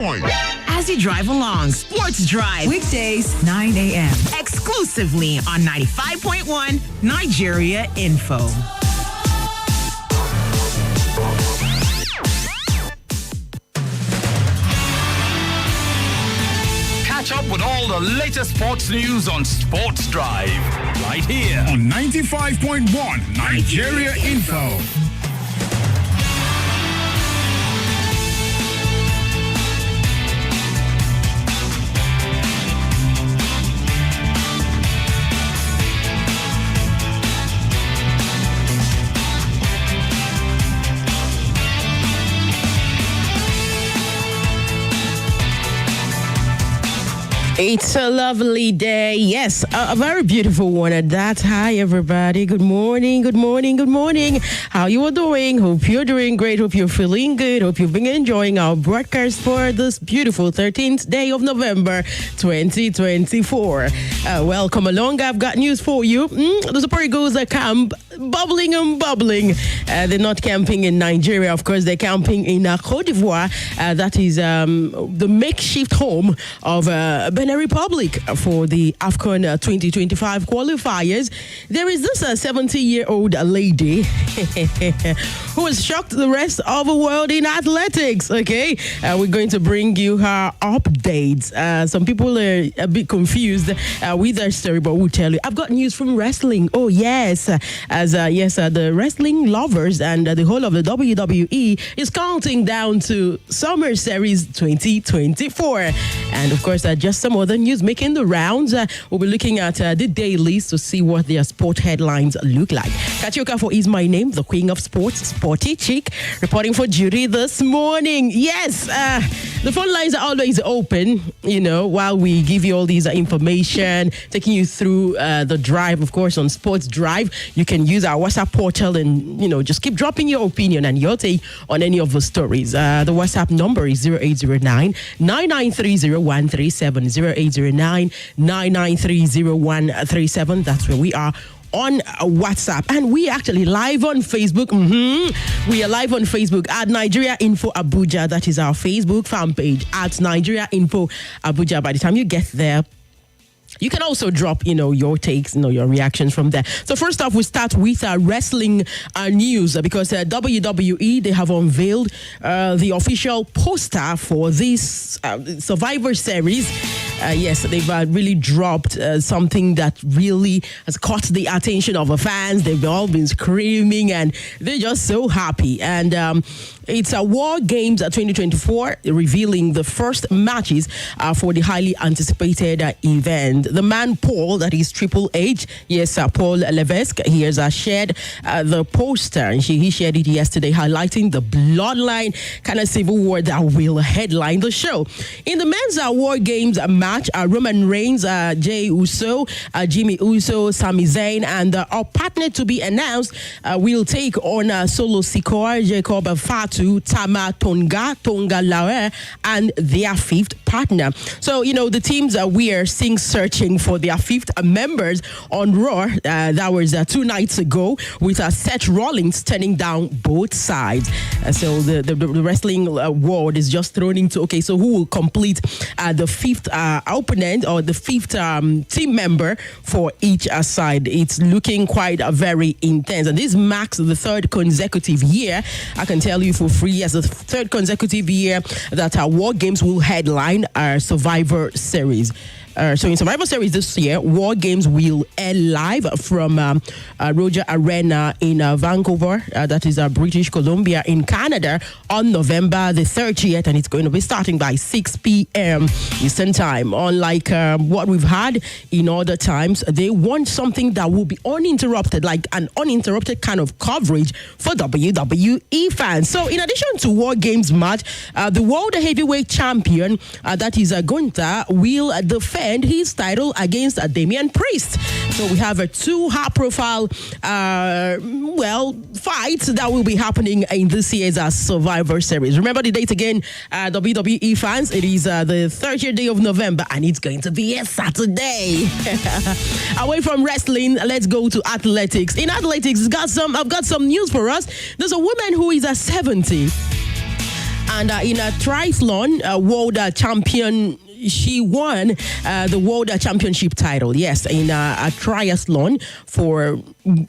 As you drive along, Sports Drive. Weekdays, 9 a.m. Exclusively on 95.1 Nigeria Info. Catch up with all the latest sports news on Sports Drive. Right here on 95.1 Nigeria Info. It's a lovely day. Yes, a very beautiful one at that. Hi, everybody. Good morning. Good morning. Good morning. How you all doing? Hope you're doing great. Hope you're feeling good. Hope you've been enjoying our broadcast for this beautiful 13th day of November 2024. Welcome along. I've got news for you. The Super Eagles are camp bubbling and bubbling. They're not camping in Nigeria. Of course, they're camping in Cote d'Ivoire. That is the makeshift home of Benin Republic for the AFCON 2025 qualifiers. There is this 70-year-old lady who has shocked the rest of the world in athletics. Okay, we're going to bring you her updates. Some people are a bit confused with her story, but we'll tell you. I've got news from wrestling. Oh yes, the wrestling lovers and the whole of the WWE is counting down to Summer Series 2024, and of course, just some other news making the rounds. We'll be looking at the dailies to see what their sport headlines look like. Kachi is my name, the queen of sports, Sporty Chick, reporting for duty this morning. Yes, the phone lines are always open, while we give you all these information, taking you through the drive, of course, on Sports Drive. You can use our WhatsApp portal and, just keep dropping your opinion and your take on any of the stories. The WhatsApp number is 0809 993 0137. 0809-993-0137. That's where we are on WhatsApp. And we actually live on Facebook. We are live on Facebook at Nigeria Info Abuja. That is our Facebook fan page at Nigeria Info Abuja. By the time you get there, you can also drop, your takes, your reactions from there. So first off, we start with wrestling news because WWE, they have unveiled the official poster for this Survivor Series. Yes, they've really dropped something that really has caught the attention of the fans. They've all been screaming and they're just so happy. And it's a War Games 2024, revealing the first matches for the highly anticipated event. The man Paul, that is Triple H, yes, Paul Levesque, he has shared the poster, and he shared it yesterday, highlighting the bloodline kind of civil war that will headline the show. In the men's War Games match, Roman Reigns, Jey Uso, Jimmy Uso, Sami Zayn, and our partner to be announced will take on Solo Sikoa, Jacob Fatu, Tama Tonga Laue, and their fifth partner. So, the teams we are seeing searching for their fifth members on Raw. That was 2 nights ago, with Seth Rollins turning down both sides. So the wrestling world is just thrown into, okay, so who will complete the fifth opponent or the fifth team member for each side? It's looking quite very intense. And this marks the third consecutive year, I can tell you for free, as the third consecutive year that our War Games will headline our Survivor Series. So in Survivor Series this year, War Games will air live from Roger Arena in Vancouver, that is British Columbia in Canada, on November the 30th, and it's going to be starting by 6 p.m. Eastern Time. Unlike what we've had in other times, they want something that will be uninterrupted, like an uninterrupted kind of coverage for WWE fans. So in addition to War Games match, the World Heavyweight Champion, that is Gunther, will defend his title against Damian Priest. So we have 2 high-profile, fights that will be happening in this year's Survivor Series. Remember the date again, WWE fans. It is the 30th day of November, and it's going to be a Saturday. Away from wrestling, let's go to athletics. In athletics, I've got some news for us. There's a woman who is 70. And in a triathlon world champion, she won the world championship title. Yes, in a triathlon for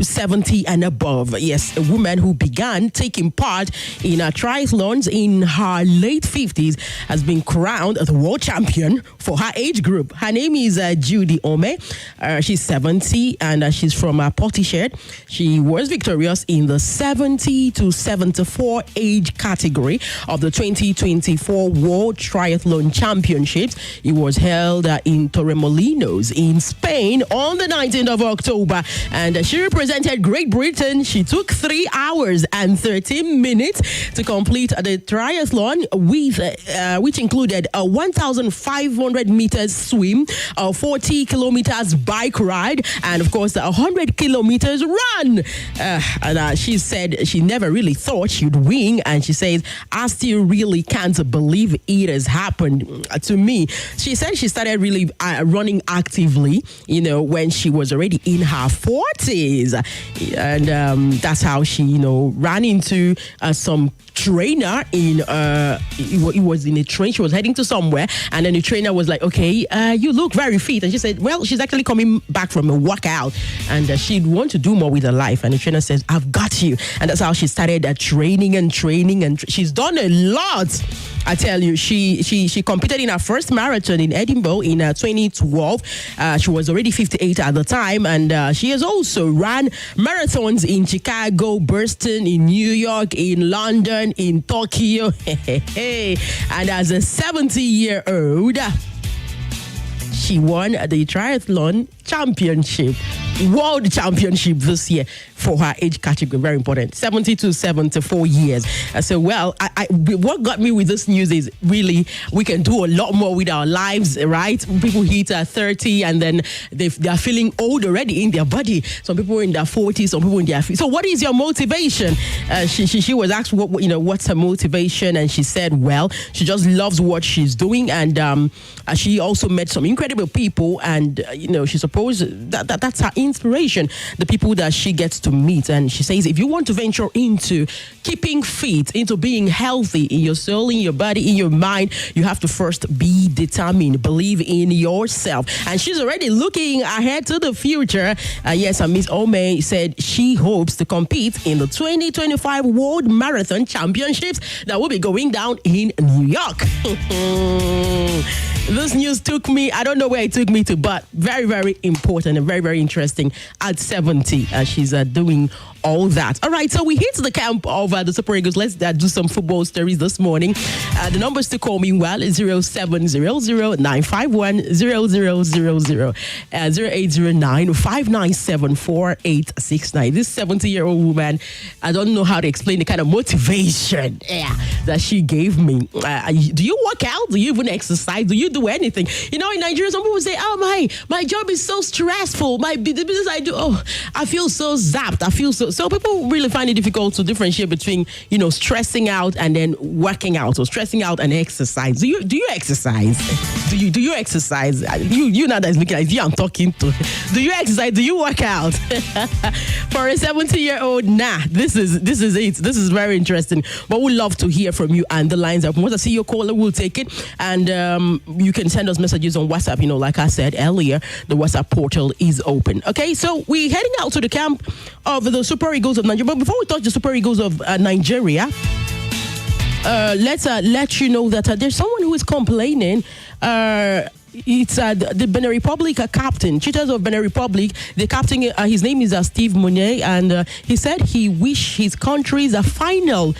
70 and above. Yes, a woman who began taking part in triathlons in her late 50s has been crowned the world champion for her age group. Her name is Judy Ome. She's 70 and she's from Portishead. She was victorious in the 70 to 74 age category of the 2024 World Triathlon Championships. It was held in Torremolinos in Spain on the 19th of October, and she represented Great Britain. She took 3 hours and 13 minutes to complete the triathlon, with which included a 1,500 meters swim, a 40 kilometers bike ride, and of course a 100 kilometers run. And she said she never really thought she'd win, and she says, I still really can't believe it has happened to me. She said she started really running actively, when she was already in her 40s. And that's how she, ran into some trainer in, it was in a train. She was heading to somewhere. And then the trainer was like, okay, you look very fit. And she said, well, she's actually coming back from a workout and she'd want to do more with her life. And the trainer says, I've got you. And that's how she started training. And she's done a lot. I tell you, she competed in her first marathon in Edinburgh in 2012. She was already 58 at the time, and she has also ran marathons in Chicago, Boston, in New York, in London, in Tokyo. And as a 70-year-old, she won the triathlon championship, world championship this year for her age category. Very important. 70 to 74 years. So, well, what got me with this news is really we can do a lot more with our lives, right? People hit 30 and then they are feeling old already in their body. Some people in their 40s, some people in their 50s. So what is your motivation? She was asked what's her motivation, and she said, well, she just loves what she's doing, and she also met some incredible people, and she supposed that's her inspiration, the people that she gets to meet. And she says, if you want to venture into keeping fit, into being healthy in your soul, in your body, in your mind, you have to first be determined, believe in yourself. And she's already looking ahead to the future. Yes, Miss Ome said she hopes to compete in the 2025 World Marathon Championships that will be going down in New York. This news took me, I don't know where it took me to, but very, very important and very, very interesting. At 70, she's doing all that. All right, so we hit the camp of the Super Eagles. Let's do some football stories this morning. The numbers to call me, well, is 0700-951-0000, 0809-597-4869. This 70-year-old woman, I don't know how to explain the kind of motivation that she gave me. Do you work out? Do you even exercise? Do you do anything? In Nigeria, some people say, oh, my job is so stressful. The business I do, I feel so zapped. I feel so people really find it difficult to differentiate between, stressing out and then working out, or stressing out and exercise. Do you exercise? Do you exercise? You now that's looking at you I'm talking to. Do you exercise? Do you work out? For a 70-year-old, this is it. This is very interesting. But we'd love to hear from you, and the lines are open. Once I see your caller, we'll take it. And you can send us messages on WhatsApp. Like I said earlier, the WhatsApp portal is open. Okay, so we're heading out to the camp of the Super Eagles of Nigeria. But before we touch the Super Eagles of Nigeria, let's let you know that there's someone who is complaining. It's the Benin Republic captain, Cheetahs of Benin Republic. The captain, his name is Steve Mounier, and he said he wished his country's the final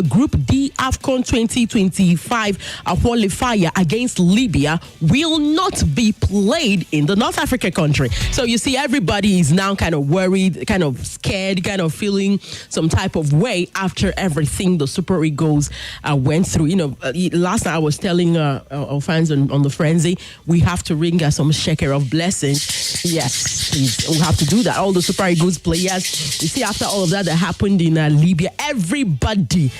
Group D AFCON 2025 qualifier against Libya will not be played in the North Africa country. So you see, everybody is now kind of worried, kind of scared, kind of feeling some type of way after everything the Super Eagles went through. Last night I was telling our fans on the frenzy, we have to ring some shaker of blessings. Yes. athletes will have to do that. All the Super Eagles players. You see, after all of that happened in Libya, everybody,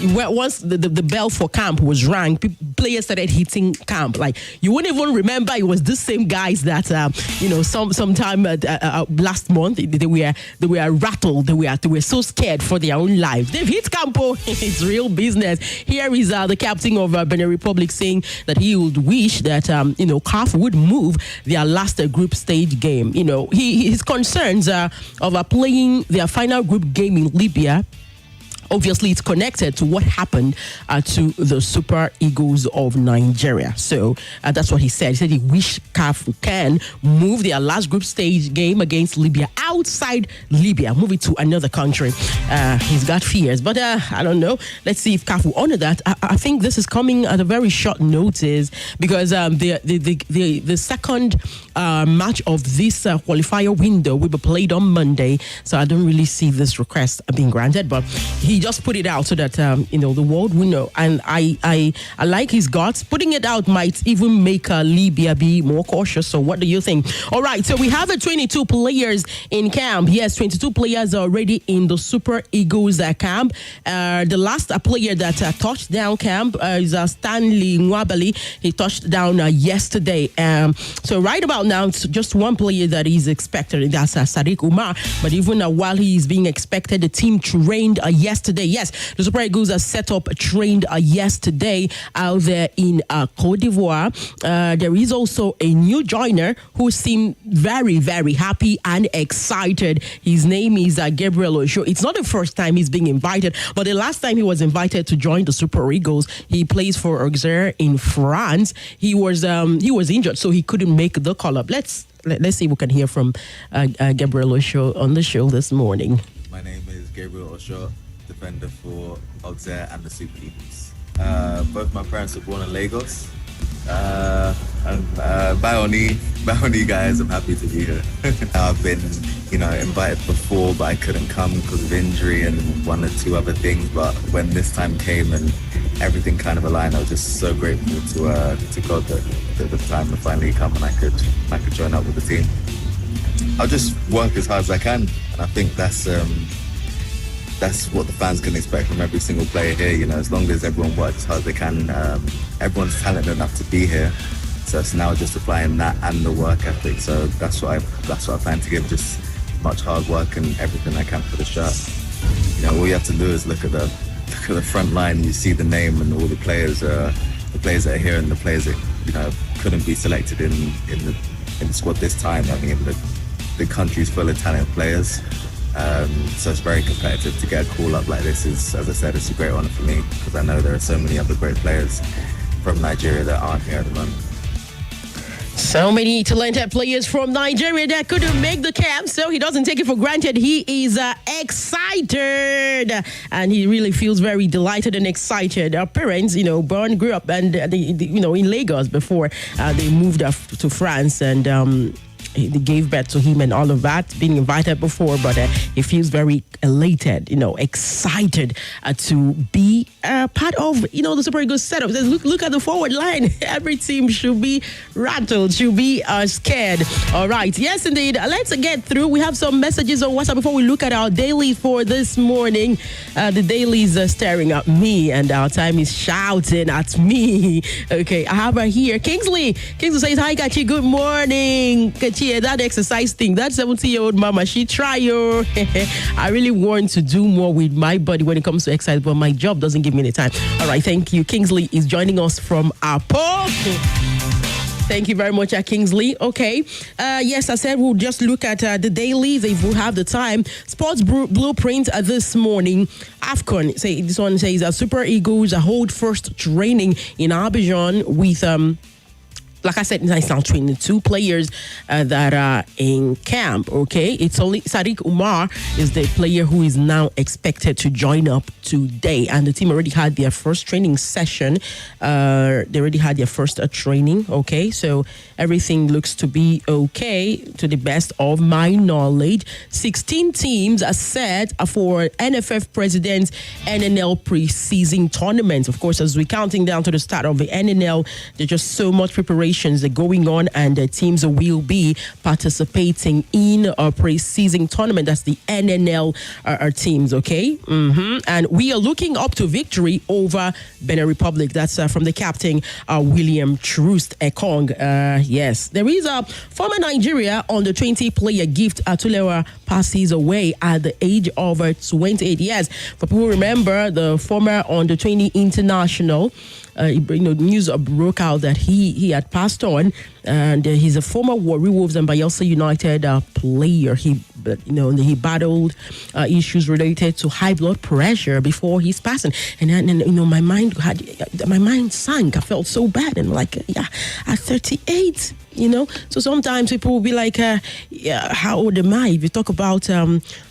once the bell for camp was rang, players started hitting camp. Like, you wouldn't even remember it was the same guys that sometime last month they were rattled. They were so scared for their own lives. They've hit campo. It's real business. Here is the captain of Benin Republic saying that he would wish that CAF would move their last group stage game. His concerns of playing their final group game in Libya. Obviously, it's connected to what happened to the Super Eagles of Nigeria. So that's what he said. He said he wished CAF can move their last group stage game against Libya outside Libya, move it to another country. He's got fears, but I don't know. Let's see if CAF will honor that. I think this is coming at a very short notice because the second match of this qualifier window will be played on Monday. So I don't really see this request being granted, but he just put it out so that the world will know, and I like his guts. Putting it out might even make Libya be more cautious. So what do you think? All right, so we have 22 players in camp. Yes, 22 players are already in the Super Eagles camp. The last player that touched down camp is Stanley Nwabali. He touched down yesterday. So right about now, it's just one player that is expected. That's Sadiq Umar. But even while he is being expected, the team trained yesterday. Yes, the Super Eagles are set up, trained yesterday out there in Cote d'Ivoire. There is also a new joiner who seemed very, very happy and excited. His name is Gabriel Osho. It's not the first time he's being invited, but the last time he was invited to join the Super Eagles, he plays for Auxerre in France. He was injured, so he couldn't make the call-up. Let's see if we can hear from Gabriel Osho on the show this morning. My name is Gabriel Osho, defender for Auxerre and the Super Eagles. Both my parents were born in Lagos. Baoni guys, I'm happy to be here. I've been, invited before, but I couldn't come because of injury and one or two other things. But when this time came and everything kind of aligned, I was just so grateful to God that the time to finally come and I could join up with the team. I'll just work as hard as I can, and I think that's what the fans can expect from every single player here. As long as everyone works as hard as they can, everyone's talented enough to be here. So it's now just applying that and the work ethic. So that's what I plan to give, just as much hard work and everything I can for the shirt. All you have to do is look at the front line. You see the name and all the players that are here and the players that couldn't be selected in the squad this time. I mean, the country's full of talented players. So it's very competitive. To get a call up like this is, as I said, it's a great honor for me because I know there are so many other great players from Nigeria that aren't here at the moment. So many talented players from Nigeria that couldn't make the camp, so he doesn't take it for granted. He is excited, and he really feels very delighted and excited. Our parents, grew up and in Lagos before they moved to France, and they gave birth to him and all of that, being invited before, but he feels very elated, excited to be part of, the Super Eagles setup. Look at the forward line. Every team should be rattled, should be scared. All right. Yes, indeed. Let's get through. We have some messages on WhatsApp before we look at our daily for this morning. The daily is staring at me, and our time is shouting at me. Okay, I have her here. Kingsley says, hi, Kachi. Good morning. Kachi, that exercise thing, that 70-year-old mama, she try. I really want to do more with my body when it comes to exercise, but my job doesn't give me the time. All right, thank you. Kingsley is joining us from Apo. Thank you very much, Kingsley. Okay. Yes, I said we'll just look at the dailies if we have the time. Sports Blueprint this morning. AFCON. This one says Super Eagles hold first training in Abidjan with like I said, it's now 22 players that are in camp, okay? It's only Sadiq Umar is the player who is now expected to join up today. And the team already had their first training session. They already had their first training, okay? So everything looks to be okay to the best of my knowledge. 16 teams are set for NFF President's NNL preseason tournament. Of course, as we're counting down to the start of the NNL, there's just so much preparation preparations are going on, and the teams will be participating in a pre-season tournament. That's the NNL teams, okay? And we are looking up to victory over Benin Republic. That's from the captain, William Trust Ekong. Yes, there is a former Nigeria under 20 player Gift Atulewa passes away at the age of 28 years. For people who remember, the former under 20 international, news broke out that he had passed on, and he's a former Warri Wolves and Bayelsa United player. He battled issues related to high blood pressure before his passing, and my mind sank. I felt so bad, and at 38. So sometimes people will be like, how old am I? If you talk about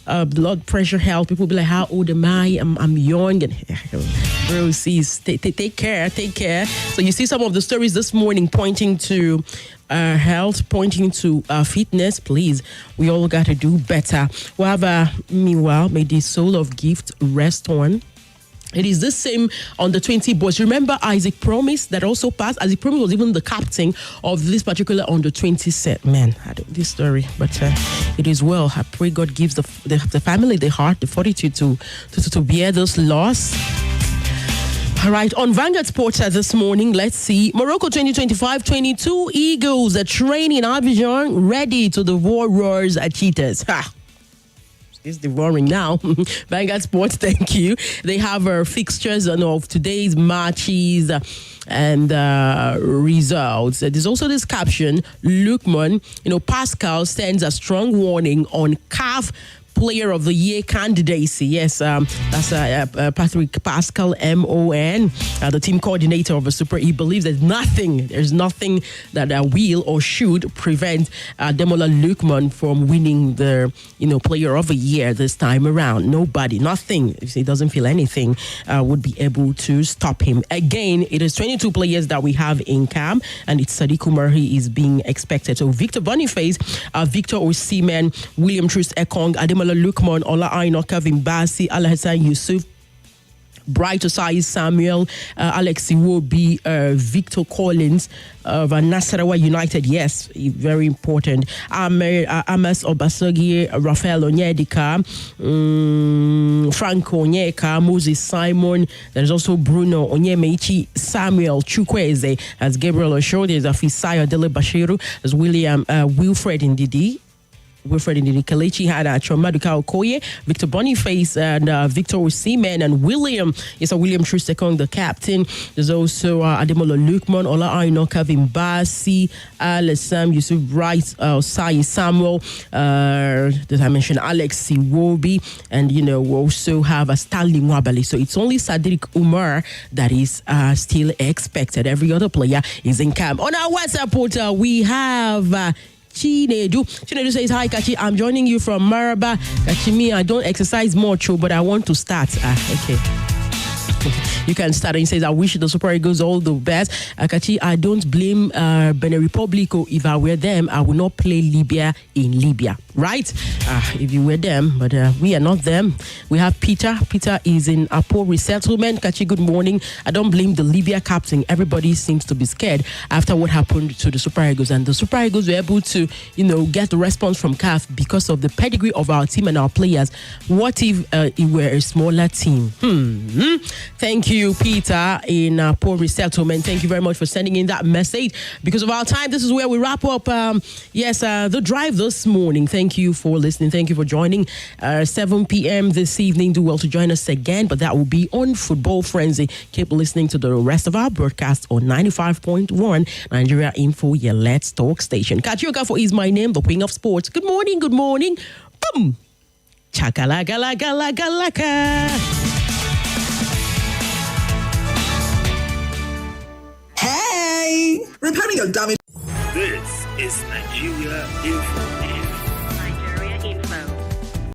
blood pressure health, people will be like, how old am I? I'm young. And bro, take care. So you see some of the stories this morning pointing to health, pointing to fitness. Please, we all got to do better. We have, meanwhile, may the soul of Gift rest on. It is the same on the 20 boys. Remember Isaac Promise that also passed? Isaac Promise was even the captain of this particular under 20 set. Man, I don't this story, but it is well. I pray God gives the family the heart, the fortitude to bear this loss. All right, on Vanguard Sports this morning, let's see. Morocco 2025, 22 Eagles are training in Abidjan, ready to devour Roars at Cheetahs. Ha! It's devouring now. Vanguard Sports, thank you. They have fixtures of today's matches and results. There's also this caption, Lukman, Pascal sends a strong warning on CAF Player of the Year candidacy. Yes, that's Patrick Pascal, MON, the team coordinator of the Super. He believes there's nothing that will or should prevent Demola Lukman from winning the Player of the Year this time around. Nobody, nothing. If he doesn't feel anything, would be able to stop him. Again, it is 22 players that we have in camp, and it's Sadiq Umar is being expected. So Victor Boniface, Victor Osimhen, William Trust Ekong, Ademola Lukman, Ola Aina, Kevin Bassi, Alhassan Yusuf, Bright Osai Samuel, Alex Iwobi, Victor Collins of Nasarawa United. Yes, very important. Amas Obasogie, Rafael Onyedika, Franco Onyeka, Moses Simon. There's also Bruno Onyemeichi, Samuel Chukwueze, as Gabriel Osho. There's Afisaya Dele Bashiru, as Wilfred Ndidi. Kelechi had Chomaduka Okoye, Victor Boniface, and Victor Osimhen, and William Trust Ekong, the captain. There's also Ademola Lukman, Ola Aino, Kevin Bassi, Alessam, Yusuf Bright, Sai Samuel, that I mentioned, Alex Iwobi, and we also have Stanley Nwabali. So it's only Sadiq Umar that is still expected. Every other player is in camp. On our WhatsApp portal, we have Chinedu says, hi Kachi, I'm joining you from Maraba. Kachi, me, I don't exercise much, but I want to start. Okay. You can start. And he says, I wish the Super Eagles all the best. Kachi, I don't blame Benin Republic. If I were them, I would not play Libya in Libya. Right? If you were them, but we are not them. We have Peter. Peter is in Apo Resettlement. Kachi, good morning. I don't blame the Libya captain. Everybody seems to be scared after what happened to the Super Eagles. And the Super Eagles were able to, get the response from CAF because of the pedigree of our team and our players. What if it were a smaller team? Thank you, Peter, in Apo Resettlement. Thank you very much for sending in that message. Because of our time, this is where we wrap up, the drive this morning. Thank you for listening. Thank you for joining. 7 p.m. this evening. Do well to join us again, but that will be on Football Frenzy. Keep listening to the rest of our broadcast on 95.1 Nigeria Info, your Let's Talk station. Kachi Okafor is my name, the Queen of Sports. Good morning, good morning. Boom. Chakalaka. Hey! Repairing your damage. This is Nigeria Info.